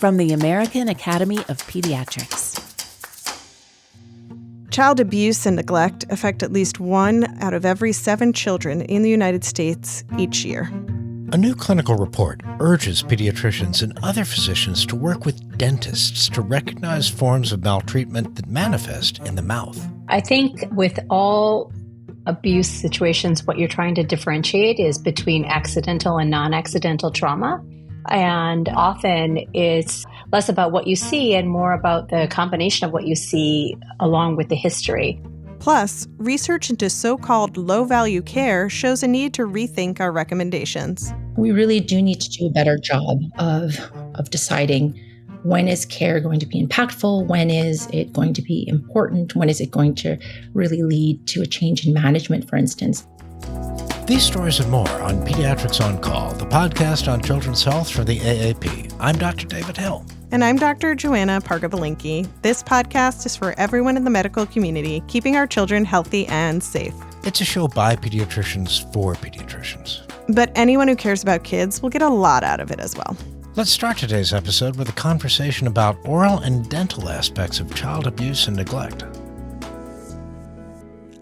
From the American Academy of Pediatrics. Child abuse and neglect affect at least 1 out of every 7 children in the United States each year. A new clinical report urges pediatricians and other physicians to work with dentists to recognize forms of maltreatment that manifest in the mouth. I think with all abuse situations, what you're trying to differentiate is between accidental and non-accidental trauma. And often it's less about what you see and more about the combination of what you see along with the history. Plus, research into so-called low-value care shows a need to rethink our recommendations. We really do need to do a better job of deciding when is care going to be impactful, when is it going to be important, when is it going to really lead to a change in management, for instance. These stories and more on Pediatrics on Call, the podcast on children's health from the AAP. I'm Dr. David Hill. And I'm Dr. Joanna Parga-Balinki. This podcast is for everyone in the medical community, keeping our children healthy and safe. It's a show by pediatricians for pediatricians. But anyone who cares about kids will get a lot out of it as well. Let's start today's episode with a conversation about oral and dental aspects of child abuse and neglect.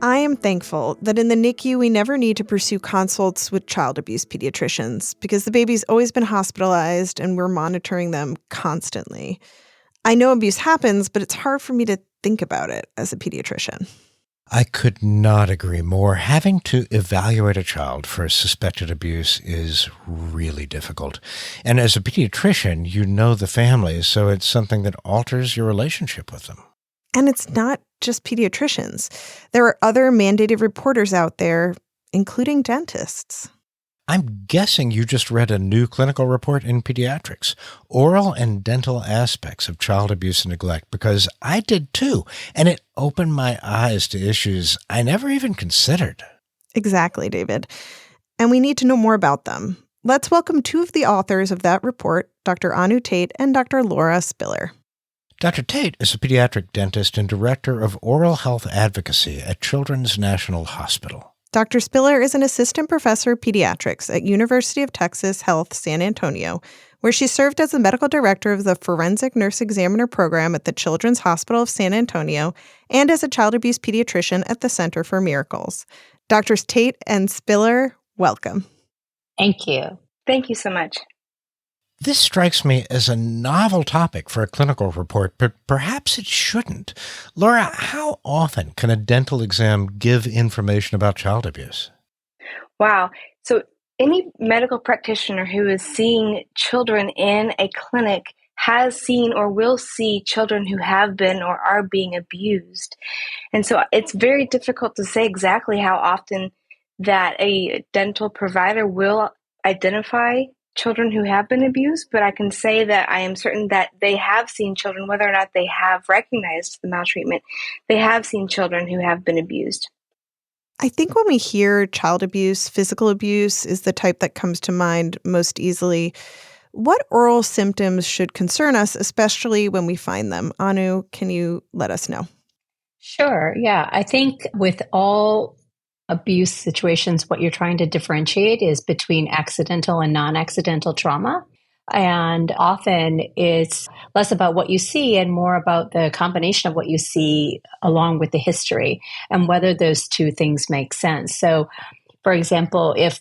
I am thankful that in the NICU, we never need to pursue consults with child abuse pediatricians because the baby's always been hospitalized and we're monitoring them constantly. I know abuse happens, but it's hard for me to think about it as a pediatrician. I could not agree more. Having to evaluate a child for suspected abuse is really difficult. And as a pediatrician, you know the family, so it's something that alters your relationship with them. And it's not just pediatricians. There are other mandated reporters out there, including dentists. I'm guessing you just read a new clinical report in pediatrics, oral and dental aspects of child abuse and neglect, because I did too, and it opened my eyes to issues I never even considered. Exactly, David. And we need to know more about them. Let's welcome 2 of the authors of that report, Dr. Anu Tate and Dr. Laura Spiller. Dr. Tate is a pediatric dentist and director of oral health advocacy at Children's National Hospital. Dr. Spiller is an assistant professor of pediatrics at University of Texas Health San Antonio, where she served as the medical director of the Forensic Nurse Examiner program at the Children's Hospital of San Antonio and as a child abuse pediatrician at the Center for Miracles. Drs. Tate and Spiller, welcome. Thank you. Thank you so much. This strikes me as a novel topic for a clinical report, but perhaps it shouldn't. Laura, how often can a dental exam give information about child abuse? Wow. So any medical practitioner who is seeing children in a clinic has seen or will see children who have been or are being abused. And so it's very difficult to say exactly how often that a dental provider will identify children who have been abused, but I can say that I am certain that they have seen children, whether or not they have recognized the maltreatment, they have seen children who have been abused. I think when we hear child abuse, physical abuse is the type that comes to mind most easily. What oral symptoms should concern us, especially when we find them? Anu, can you let us know? Sure. Yeah. I think with all abuse situations, what you're trying to differentiate is between accidental and non-accidental trauma. And often it's less about what you see and more about the combination of what you see along with the history and whether those two things make sense. So, for example, if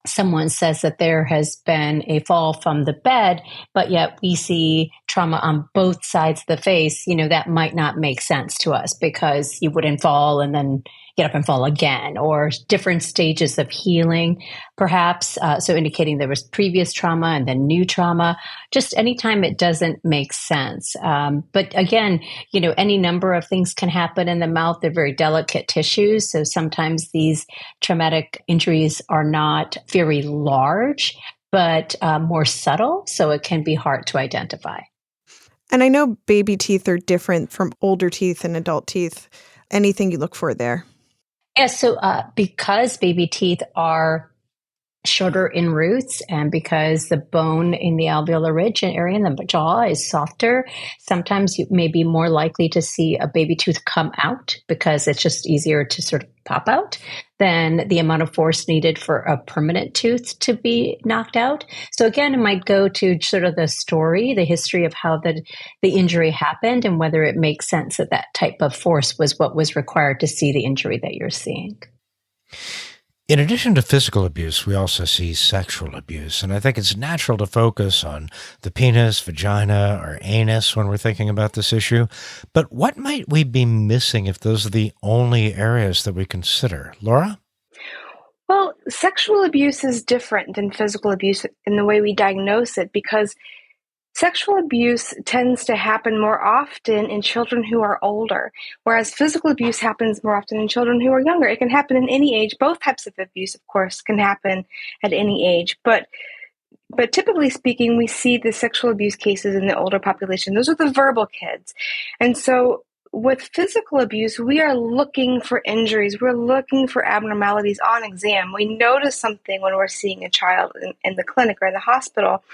someone says that there has been a fall from the bed, but yet we see trauma on both sides of the face, that might not make sense to us because you wouldn't fall and then get up and fall again, or different stages of healing, perhaps. So indicating there was previous trauma and then new trauma, just anytime it doesn't make sense. But again, any number of things can happen in the mouth. They're very delicate tissues. So sometimes these traumatic injuries are not very large, but more subtle. So it can be hard to identify. And I know baby teeth are different from older teeth and adult teeth. Anything you look for there? Yeah, so because baby teeth are shorter in roots, and because the bone in the alveolar ridge area in the jaw is softer, sometimes you may be more likely to see a baby tooth come out because it's just easier to sort of pop out than the amount of force needed for a permanent tooth to be knocked out. So again, it might go to sort of the story, the history of how the injury happened, and whether it makes sense that that type of force was what was required to see the injury that you're seeing. In addition to physical abuse, we also see sexual abuse. And I think it's natural to focus on the penis, vagina, or anus when we're thinking about this issue. But what might we be missing if those are the only areas that we consider? Laura? Well, sexual abuse is different than physical abuse in the way we diagnose it, because sexual abuse tends to happen more often in children who are older, whereas physical abuse happens more often in children who are younger. It can happen in any age. Both types of abuse, of course, can happen at any age. But typically speaking, we see the sexual abuse cases in the older population. Those are the verbal kids. And so with physical abuse, we are looking for injuries. We're looking for abnormalities on exam. We notice something when we're seeing a child in the clinic or in the hospital.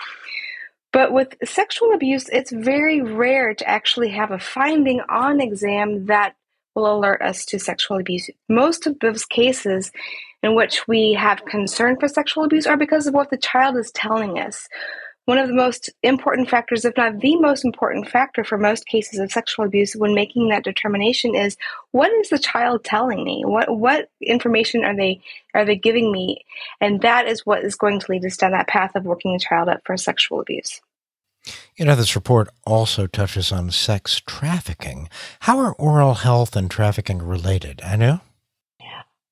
But with sexual abuse, it's very rare to actually have a finding on exam that will alert us to sexual abuse. Most of those cases in which we have concern for sexual abuse are because of what the child is telling us. One of the most important factors, if not the most important factor for most cases of sexual abuse when making that determination, is what is the child telling me? What information are they giving me? And that is what is going to lead us down that path of working the child up for sexual abuse. This report also touches on sex trafficking. How are oral health and trafficking related? Anu?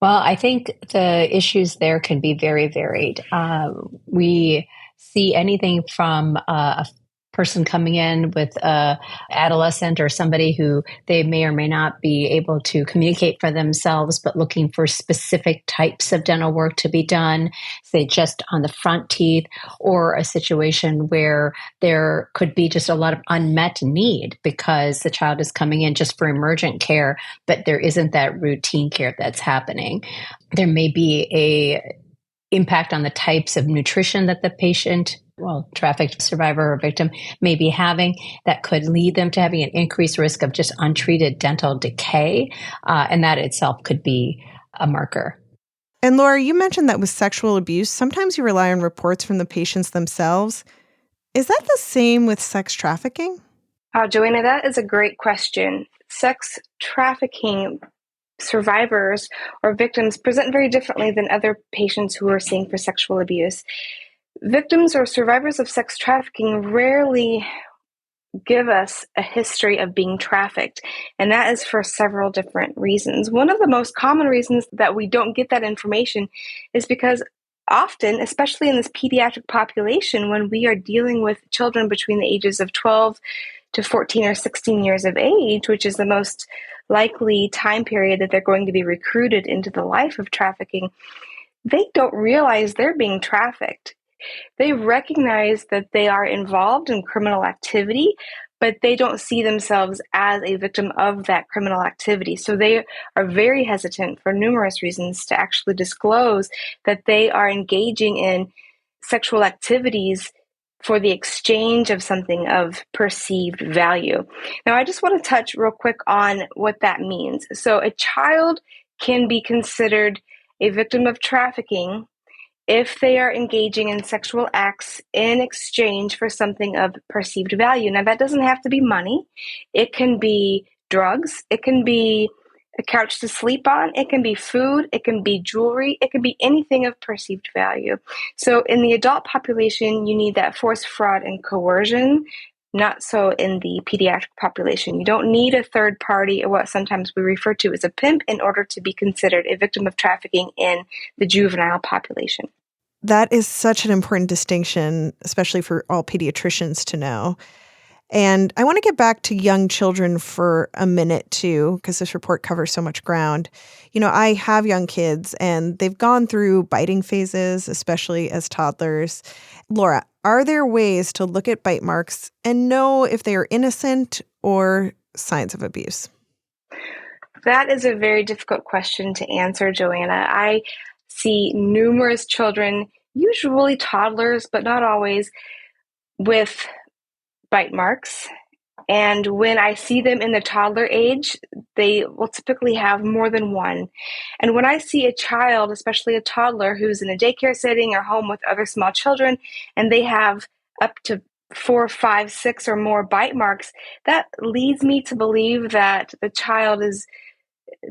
Well, I think the issues there can be very varied. We see anything from a person coming in with a adolescent or somebody who they may or may not be able to communicate for themselves, but looking for specific types of dental work to be done, say just on the front teeth, or a situation where there could be just a lot of unmet need because the child is coming in just for emergent care, but there isn't that routine care that's happening. There may be a impact on the types of nutrition that the patient, trafficked survivor or victim, may be having that could lead them to having an increased risk of just untreated dental decay. And that itself could be a marker. And Laura, you mentioned that with sexual abuse, sometimes you rely on reports from the patients themselves. Is that the same with sex trafficking? Joanna, that is a great question. Sex trafficking survivors or victims present very differently than other patients who are seeing for sexual abuse. Victims or survivors of sex trafficking rarely give us a history of being trafficked, and that is for several different reasons. One of the most common reasons that we don't get that information is because often, especially in this pediatric population, when we are dealing with children between the ages of 12 to 14 or 16 years of age, which is the most likely time period that they're going to be recruited into the life of trafficking, they don't realize they're being trafficked. They recognize that they are involved in criminal activity, but they don't see themselves as a victim of that criminal activity. So they are very hesitant for numerous reasons to actually disclose that they are engaging in sexual activities for the exchange of something of perceived value. Now, I just want to touch real quick on what that means. So a child can be considered a victim of trafficking if they are engaging in sexual acts in exchange for something of perceived value. Now, that doesn't have to be money. It can be drugs. It can be a couch to sleep on. It can be food. It can be jewelry. It can be anything of perceived value. So in the adult population, you need that force, fraud, and coercion. Not so in the pediatric population. You don't need a third party, or what sometimes we refer to as a pimp, in order to be considered a victim of trafficking in the juvenile population. That is such an important distinction, especially for all pediatricians to know. And I want to get back to young children for a minute, too, because this report covers so much ground. I have young kids, and they've gone through biting phases, especially as toddlers. Laura, are there ways to look at bite marks and know if they are innocent or signs of abuse? That is a very difficult question to answer, Joanna. I see numerous children usually toddlers, but not always, with bite marks. And when I see them in the toddler age, they will typically have more than one. And when I see a child, especially a toddler who's in a daycare setting or home with other small children, and they have up to 4, 5, 6 or more bite marks, that leads me to believe that the child is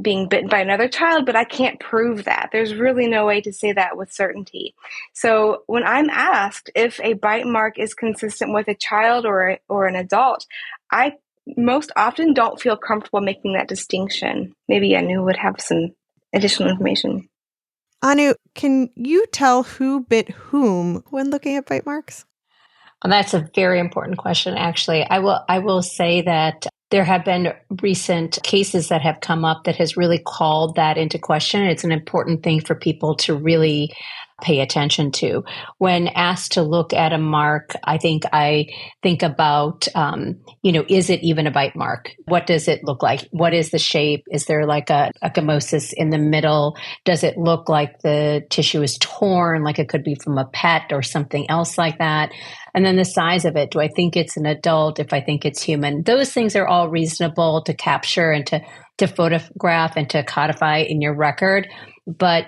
being bitten by another child, but I can't prove that. There's really no way to say that with certainty. So when I'm asked if a bite mark is consistent with a child or an adult, I most often don't feel comfortable making that distinction. Maybe Anu would have some additional information. Anu, can you tell who bit whom when looking at bite marks? Well, that's a very important question, actually. I will say that there have been recent cases that have come up that has really called that into question. It's an important thing for people to really pay attention to. When asked to look at a mark, I think about, is it even a bite mark? What does it look like? What is the shape? Is there like a ecchymosis in the middle? Does it look like the tissue is torn, like it could be from a pet or something else like that? And then the size of it. Do I think it's an adult? If I think it's human? Those things are all reasonable to capture and to photograph and to codify in your record. But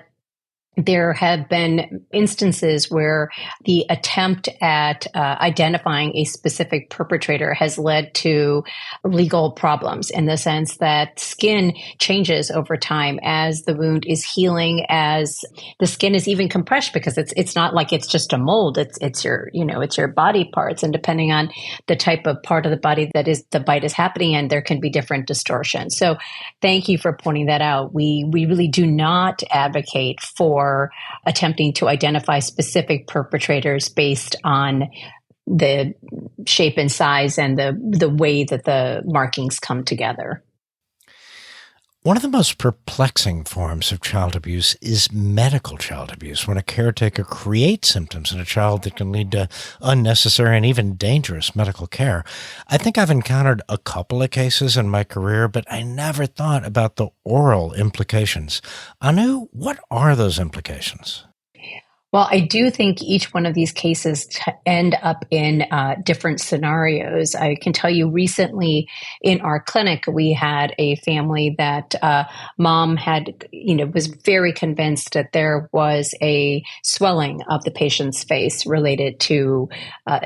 there have been instances where the attempt at identifying a specific perpetrator has led to legal problems in the sense that skin changes over time as the wound is healing, as the skin is even compressed, because it's not like it's just a mold. It's your body parts, and depending on the type of part of the body that is the bite is happening in, there can be different distortions. So, thank you for pointing that out. We really do not advocate for attempting to identify specific perpetrators based on the shape and size and the way that the markings come together. One of the most perplexing forms of child abuse is medical child abuse, when a caretaker creates symptoms in a child that can lead to unnecessary and even dangerous medical care. I think I've encountered a couple of cases in my career, but I never thought about the oral implications. Anu, what are those implications? Well, I do think each one of these cases end up in different scenarios. I can tell you recently in our clinic, we had a family that mom was very convinced that there was a swelling of the patient's face related to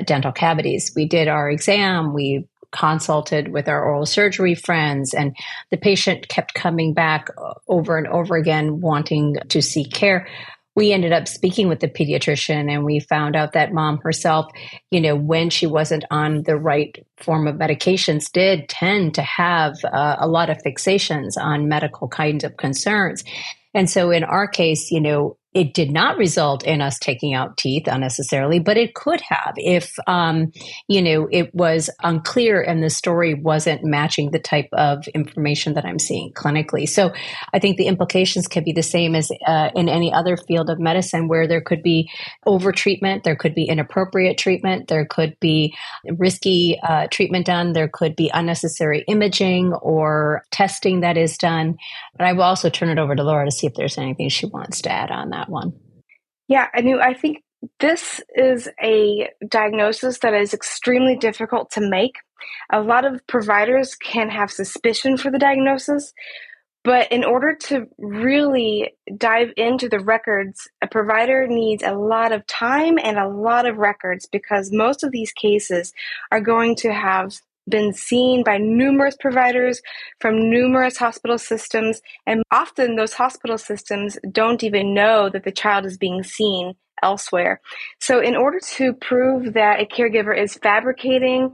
dental cavities. We did our exam. We consulted with our oral surgery friends, and the patient kept coming back over and over again wanting to seek care. We ended up speaking with the pediatrician, and we found out that mom herself, when she wasn't on the right form of medications, did tend to have a lot of fixations on medical kinds of concerns. And so in our case, it did not result in us taking out teeth unnecessarily, but it could have if, it was unclear and the story wasn't matching the type of information that I'm seeing clinically. So I think the implications could be the same as in any other field of medicine, where there could be over-treatment, there could be inappropriate treatment, there could be risky treatment done, there could be unnecessary imaging or testing that is done. But I will also turn it over to Laura to see if there's anything she wants to add on that one. Yeah, I think this is a diagnosis that is extremely difficult to make. A lot of providers can have suspicion for the diagnosis, but in order to really dive into the records, a provider needs a lot of time and a lot of records, because most of these cases are going to have been seen by numerous providers from numerous hospital systems, and often those hospital systems don't even know that the child is being seen elsewhere. So in order to prove that a caregiver is fabricating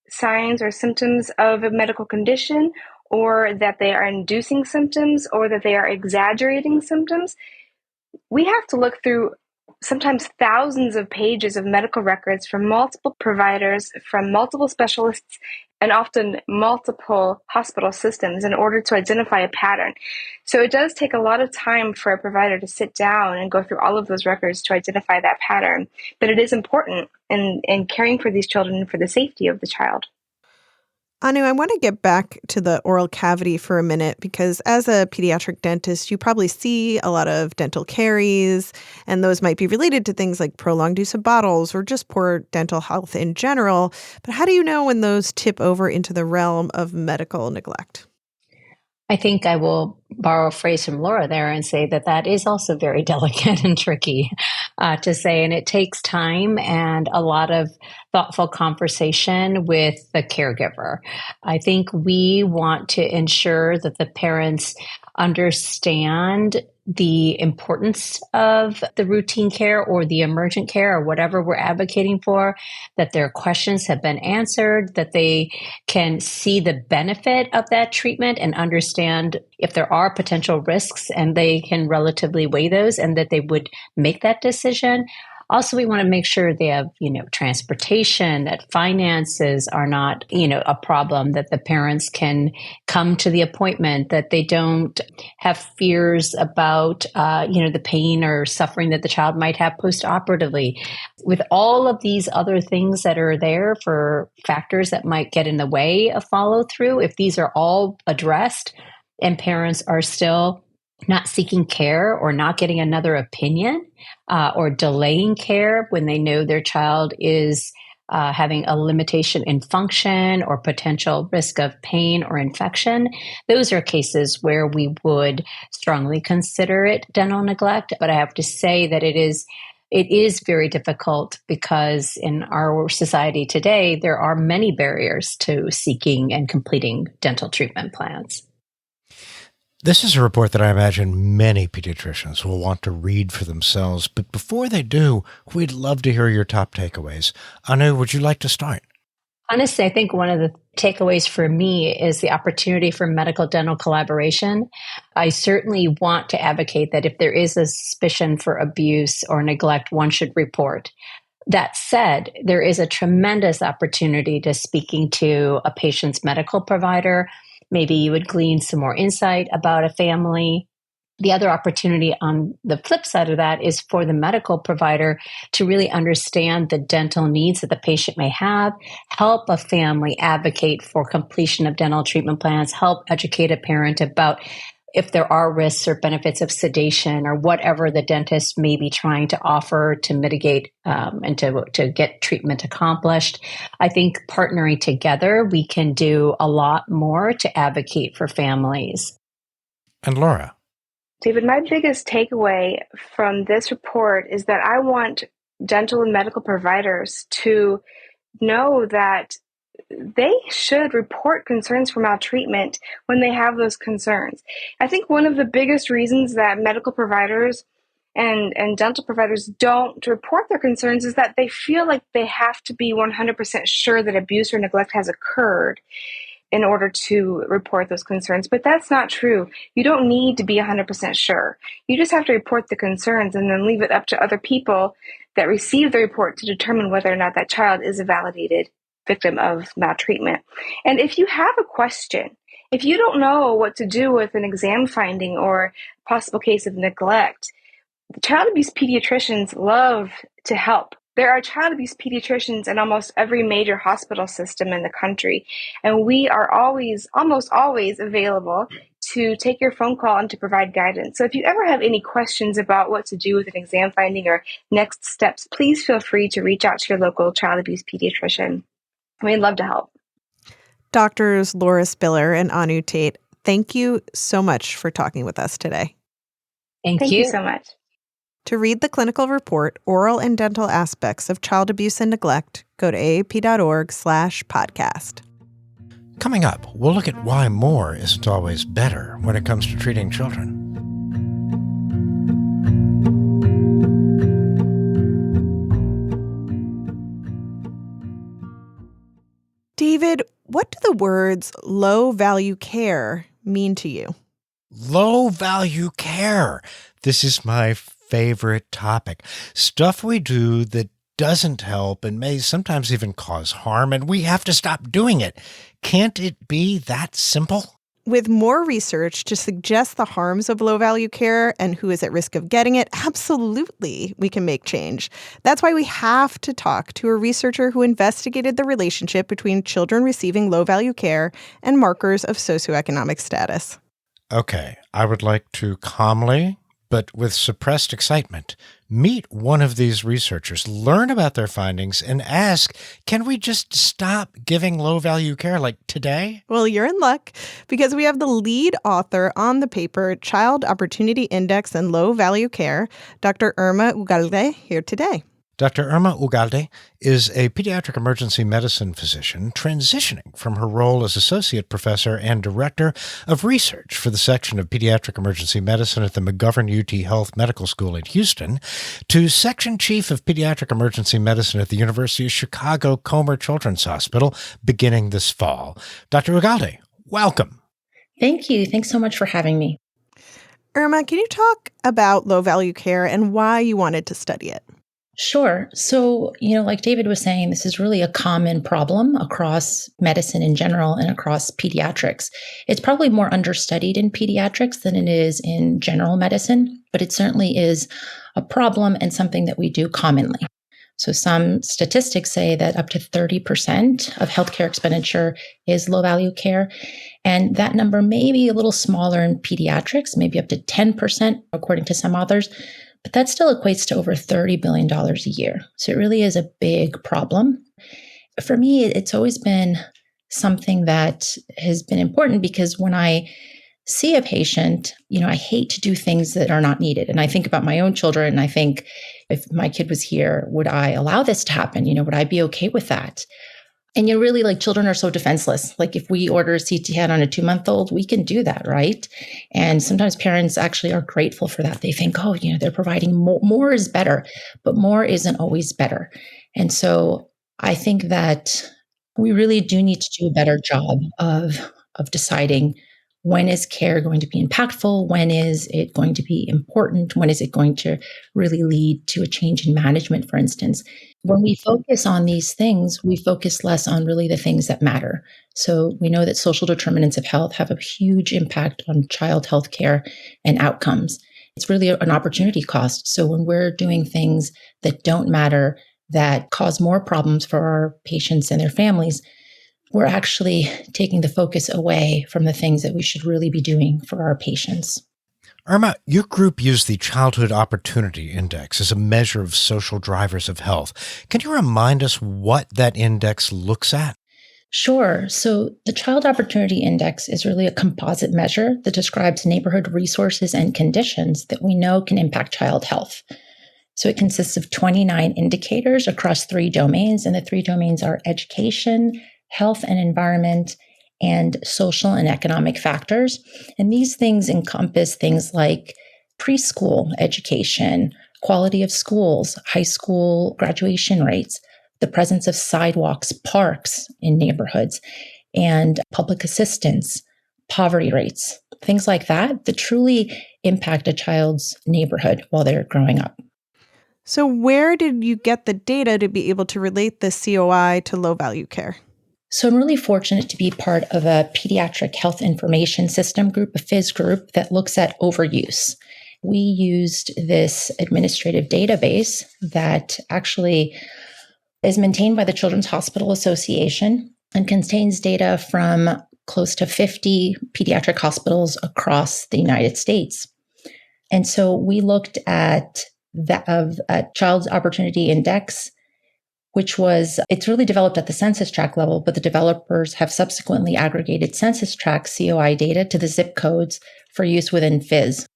signs or symptoms of a medical condition, or that they are inducing symptoms, or that they are exaggerating symptoms, we have to look through sometimes thousands of pages of medical records from multiple providers, from multiple specialists, and often multiple hospital systems in order to identify a pattern. So it does take a lot of time for a provider to sit down and go through all of those records to identify that pattern. But it is important in caring for these children and for the safety of the child. Anu, I want to get back to the oral cavity for a minute because as a pediatric dentist, you probably see a lot of dental caries, and those might be related to things like prolonged use of bottles or just poor dental health in general. But how do you know when those tip over into the realm of medical neglect? I think I will borrow a phrase from Laura there and say that that is also very delicate and tricky to say. And it takes time and a lot of thoughtful conversation with the caregiver. I think we want to ensure that the parents understand the importance of the routine care or the emergent care or whatever we're advocating for, that their questions have been answered, that they can see the benefit of that treatment and understand if there are potential risks and they can relatively weigh those and that they would make that decision. Also, we want to make sure they have, transportation, that finances are not, a problem, that the parents can come to the appointment, that they don't have fears about, the pain or suffering that the child might have post-operatively. With all of these other things that are there for factors that might get in the way of follow through, if these are all addressed and parents are still not seeking care or not getting another opinion or delaying care when they know their child is having a limitation in function or potential risk of pain or infection, those are cases where we would strongly consider it dental neglect. But I have to say that it is very difficult because in our society today, there are many barriers to seeking and completing dental treatment plans. This is a report that I imagine many pediatricians will want to read for themselves. But before they do, we'd love to hear your top takeaways. Anu, would you like to start? Honestly, I think one of the takeaways for me is the opportunity for medical dental collaboration. I certainly want to advocate that if there is a suspicion for abuse or neglect, one should report. That said, there is a tremendous opportunity to speaking to a patient's medical provider. Maybe you would glean some more insight about a family. The other opportunity on the flip side of that is for the medical provider to really understand the dental needs that the patient may have, help a family advocate for completion of dental treatment plans, help educate a parent about if there are risks or benefits of sedation or whatever the dentist may be trying to offer to mitigate and to get treatment accomplished. I think partnering together, we can do a lot more to advocate for families. And Laura? David, my biggest takeaway from this report is that I want dental and medical providers to know that they should report concerns for maltreatment when they have those concerns. I think one of the biggest reasons that medical providers and dental providers don't report their concerns is that they feel like they have to be 100% sure that abuse or neglect has occurred in order to report those concerns. But that's not true. You don't need to be 100% sure. You just have to report the concerns and then leave it up to other people that receive the report to determine whether or not that child is a validated victim of maltreatment. And if you have a question, if you don't know what to do with an exam finding or possible case of neglect, child abuse pediatricians love to help. There are child abuse pediatricians in almost every major hospital system in the country, and we are almost always available to take your phone call and to provide guidance. So if you ever have any questions about what to do with an exam finding or next steps, please feel free to reach out to your local child abuse pediatrician. We'd love to help. Doctors Laura Spiller and Anu Tate, thank you so much for talking with us today. Thank you so much. To read the clinical report, Oral and Dental Aspects of Child Abuse and Neglect, go to aap.org/podcast. Coming up, we'll look at why more isn't always better when it comes to treating children. David, what do the words low-value care mean to you? Low-value care. This is my favorite topic. Stuff we do that doesn't help and may sometimes even cause harm, and we have to stop doing it. Can't it be that simple? With more research to suggest the harms of low value care and who is at risk of getting it, absolutely we can make change. That's why we have to talk to a researcher who investigated the relationship between children receiving low value care and markers of socioeconomic status. Okay, I would like to calmly, but with suppressed excitement, meet one of these researchers, learn about their findings, and ask, can we just stop giving low-value care like today? Well, you're in luck because we have the lead author on the paper, Child Opportunity Index and Low Value Care, Dr. Irma Ugalde, here today. Dr. Irma Ugalde is a pediatric emergency medicine physician transitioning from her role as associate professor and director of research for the section of pediatric emergency medicine at the McGovern UT Health Medical School in Houston to section chief of pediatric emergency medicine at the University of Chicago Comer Children's Hospital beginning this fall. Dr. Ugalde, welcome. Thank you. Thanks so much for having me. Irma, can you talk about low value care and why you wanted to study it? Sure. So, like David was saying, this is really a common problem across medicine in general and across pediatrics. It's probably more understudied in pediatrics than it is in general medicine, but it certainly is a problem and something that we do commonly. So some statistics say that up to 30% of healthcare expenditure is low value care. And that number may be a little smaller in pediatrics, maybe up to 10%, according to some authors. But that still equates to over $30 billion a year. So it really is a big problem. For me, it's always been something that has been important because when I see a patient, I hate to do things that are not needed. And I think about my own children and I think if my kid was here, would I allow this to happen? Would I be okay with that? And really children are so defenseless. Like if we order a CT scan on a 2-month-old, we can do that, right? And sometimes parents actually are grateful for that. They think, they're providing more. More is better, but more isn't always better. And so I think that we really do need to do a better job of deciding when is care going to be impactful? When is it going to be important? When is it going to really lead to a change in management, for instance? When we focus on these things, we focus less on really the things that matter. So we know that social determinants of health have a huge impact on child health care and outcomes. It's really an opportunity cost. So when we're doing things that don't matter, that cause more problems for our patients and their families, we're actually taking the focus away from the things that we should really be doing for our patients. Irma, your group used the Childhood Opportunity Index as a measure of social drivers of health. Can you remind us what that index looks at? Sure. So the Child Opportunity Index is really a composite measure that describes neighborhood resources and conditions that we know can impact child health. So it consists of 29 indicators across 3 domains, and the 3 domains are education, health and environment, and social and economic factors. And these things encompass things like preschool education, quality of schools, high school graduation rates, the presence of sidewalks, parks in neighborhoods, and public assistance, poverty rates, things like that truly impact a child's neighborhood while they're growing up. So where did you get the data to be able to relate the COI to low value care? So I'm really fortunate to be part of a pediatric health information system group, a FIS group that looks at overuse. We used this administrative database that actually is maintained by the Children's Hospital Association and contains data from close to 50 pediatric hospitals across the United States. And so we looked at a Child's Opportunity Index, it's really developed at the census tract level, but the developers have subsequently aggregated census tract COI data to the zip codes for use within FIS.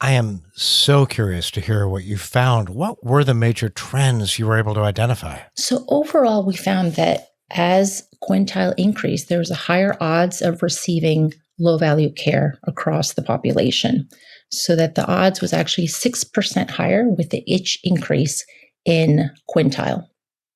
I am so curious to hear what you found. What were the major trends you were able to identify? So overall, we found that as quintile increased, there was a higher odds of receiving low-value care across the population, so that the odds was actually 6% higher with each increase in quintile.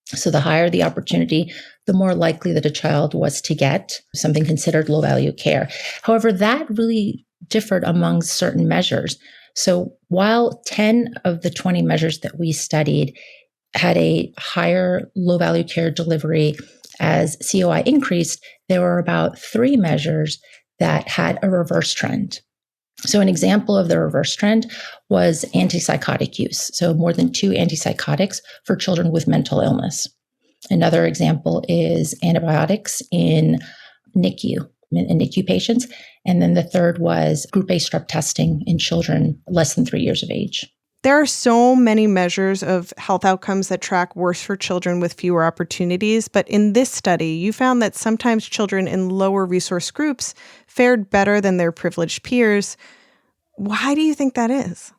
So the higher the opportunity, the more likely that a child was to get something considered low-value care. However, that really differed among certain measures. So while 10 of the 20 measures that we studied had a higher low-value care delivery as COI increased, there were about 3 measures that had a reverse trend. So an example of the reverse trend was antipsychotic use. So more than 2 antipsychotics for children with mental illness. Another example is antibiotics in NICU patients. And then the third was group A strep testing in children less than 3 years of age. There are so many measures of health outcomes that track worse for children with fewer opportunities, but in this study, you found that sometimes children in lower resource groups fared better than their privileged peers. Why do you think that is?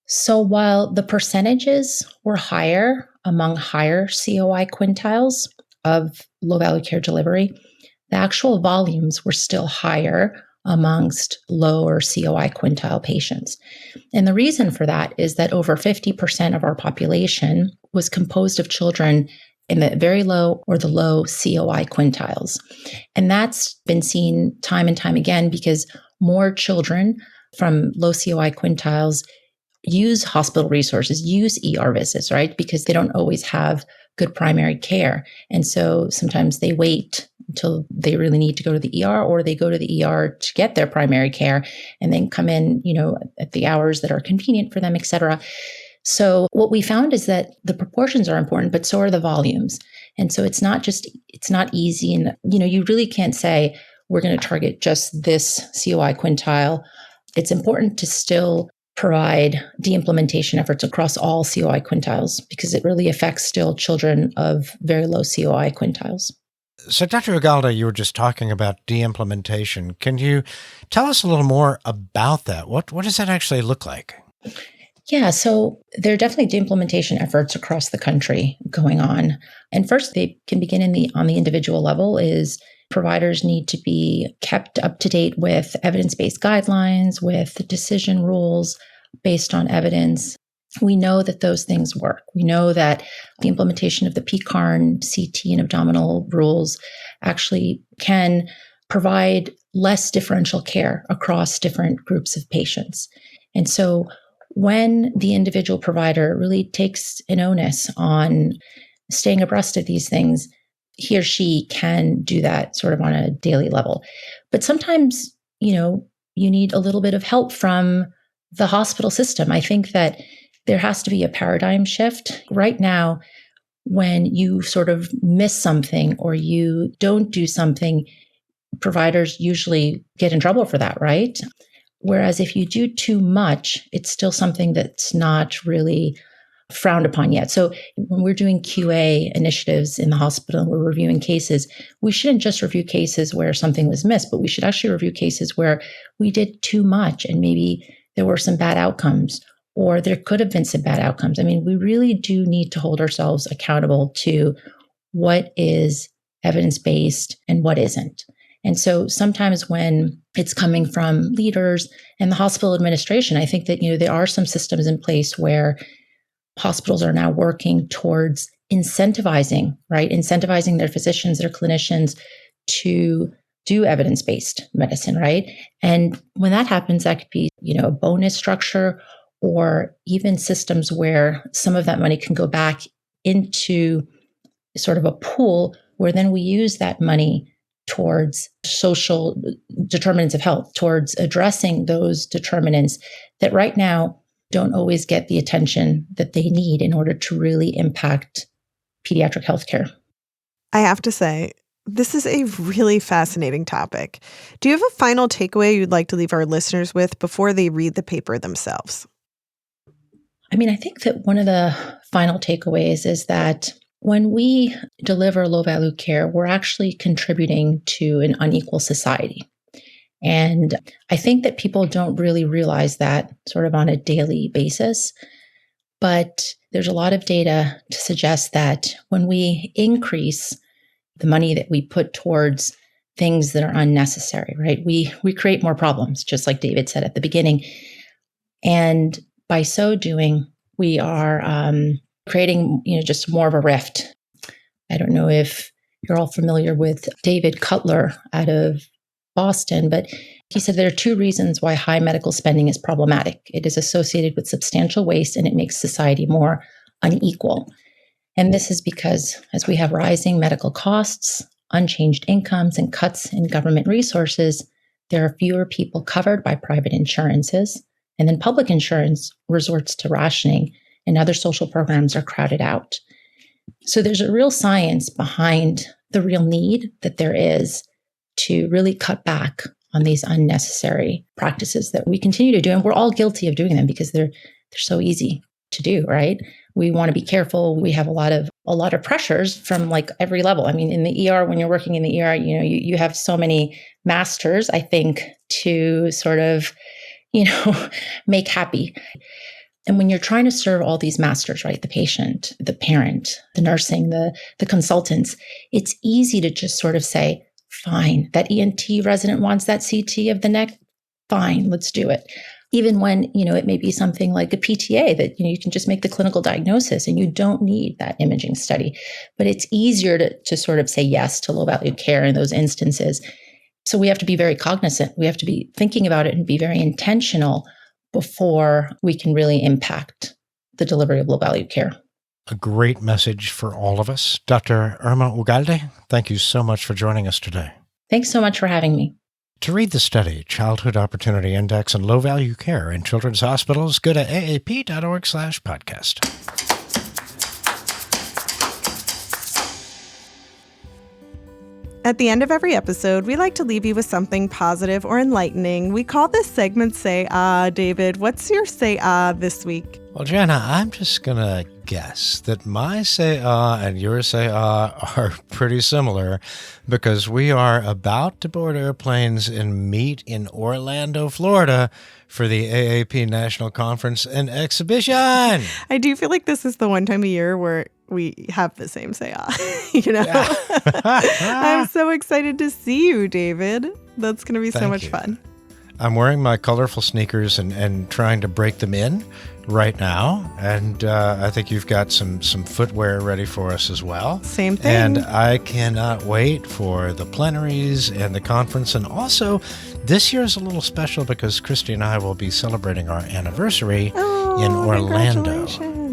So while the percentages were higher among higher COI quintiles of low-value care delivery, the actual volumes were still higher amongst lower COI quintile patients. And the reason for that is that over 50% of our population was composed of children in the very low or the low COI quintiles. And that's been seen time and time again because more children from low COI quintiles use hospital resources, use ER visits, right? Because they don't always have good primary care. And so sometimes they wait until they really need to go to the ER, or they go to the ER to get their primary care and then come in, at the hours that are convenient for them, et cetera. So what we found is that the proportions are important, but so are the volumes. And so it's not easy. And, you really can't say we're going to target just this COI quintile. It's important to still provide de-implementation efforts across all COI quintiles because it really affects still children of very low COI quintiles. So, Dr. Ugalde, you were just talking about de-implementation. Can you tell us a little more about that? What does that actually look like? Yeah, so there are definitely de-implementation efforts across the country going on. And first, they can begin on the individual level is providers need to be kept up to date with evidence-based guidelines, with decision rules based on evidence. We know that those things work. We know that the implementation of the PCARN, CT, and abdominal rules actually can provide less differential care across different groups of patients. And so when the individual provider really takes an onus on staying abreast of these things, he or she can do that sort of on a daily level. But sometimes, you need a little bit of help from the hospital system. I think that there has to be a paradigm shift. Right now, when you sort of miss something or you don't do something, providers usually get in trouble for that, right? Whereas if you do too much, it's still something that's not really frowned upon yet. So when we're doing QA initiatives in the hospital and we're reviewing cases, we shouldn't just review cases where something was missed, but we should actually review cases where we did too much and maybe there were some bad outcomes or there could have been some bad outcomes. I mean, we really do need to hold ourselves accountable to what is evidence-based and what isn't. And so sometimes when it's coming from leaders and the hospital administration, I think that, there are some systems in place where hospitals are now working towards incentivizing their physicians, their clinicians to do evidence-based medicine, right? And when that happens, that could be, a bonus structure or even systems where some of that money can go back into sort of a pool where then we use that money towards social determinants of health, towards addressing those determinants that right now don't always get the attention that they need in order to really impact pediatric healthcare. I have to say, this is a really fascinating topic. Do you have a final takeaway you'd like to leave our listeners with before they read the paper themselves? I think that one of the final takeaways is that when we deliver low-value care, we're actually contributing to an unequal society. And I think that people don't really realize that sort of on a daily basis. But there's a lot of data to suggest that when we increase the money that we put towards things that are unnecessary, right? We create more problems, just like David said at the beginning. And by so doing, we are creating, just more of a rift. I don't know if you're all familiar with David Cutler out of Boston, but he said there are 2 reasons why high medical spending is problematic. It is associated with substantial waste and it makes society more unequal. And this is because as we have rising medical costs, unchanged incomes and cuts in government resources, there are fewer people covered by private insurances. And then public insurance resorts to rationing, and other social programs are crowded out. So there's a real science behind the real need that there is to really cut back on these unnecessary practices that we continue to do. And we're all guilty of doing them because they're so easy to do, right? We want to be careful. We have a lot of pressures from like every level. I mean, in the ER, when you're working in the ER, you have so many masters, I think, to sort of, make happy. And when you're trying to serve all these masters, right, the patient, the parent, the nursing, the consultants, it's easy to just sort of say, fine, that ENT resident wants that CT of the neck. Fine, let's do it. Even when, it may be something like a PTA that, you can just make the clinical diagnosis and you don't need that imaging study. But it's easier to sort of say yes to low value care in those instances. So we have to be very cognizant. We have to be thinking about it and be very intentional before we can really impact the delivery of low value care. A great message for all of us. Dr. Irma Ugalde, thank you so much for joining us today. Thanks so much for having me. To read the study, Childhood Opportunity Index and Low Value Care in Children's Hospitals, go to aap.org/podcast. At the end of every episode, we like to leave you with something positive or enlightening. We call this segment Say Ah. David, what's your Say Ah this week? Well, Jana, I'm just going to guess that my Say Ah and your Say Ah are pretty similar because we are about to board airplanes and meet in Orlando, Florida for the AAP National Conference and Exhibition. I do feel like this is the one time a year where we have the same Say Ah. Yeah. I'm so excited to see you, David. That's going to be so much fun. I'm wearing my colorful sneakers and trying to break them in right now. And I think you've got some footwear ready for us as well. Same thing. And I cannot wait for the plenaries and the conference. And also, this year is a little special because Christy and I will be celebrating our anniversary in Orlando. Congratulations.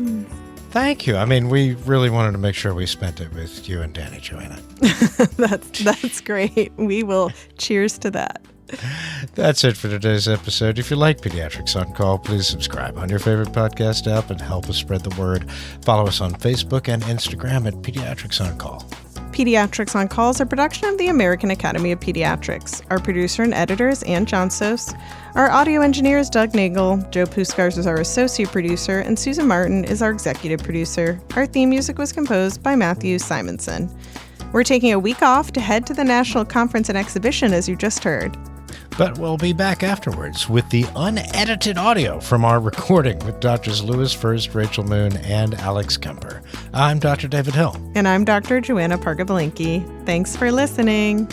Thank you. I mean, we really wanted to make sure we spent it with you and Danny, Joanna. That's great. We will cheers to that. That's it for today's episode. If you like Pediatrics on Call, please subscribe on your favorite podcast app and help us spread the word. Follow us on Facebook and Instagram at Pediatrics on Call. Pediatrics on Call is a production of the American Academy of Pediatrics. Our producer and editor is Ann Johnsos. Our audio engineer is Doug Nagel. Joe Puskars is our associate producer, and Susan Martin is our executive producer. Our theme music was composed by Matthew Simonson. We're taking a week off to head to the National Conference and Exhibition, as you just heard. But we'll be back afterwards with the unedited audio from our recording with Drs. Louis First, Rachel Moon, and Alex Kemper. I'm Dr. David Hill. And I'm Dr. Joanna Parga-Belinkie. Thanks for listening.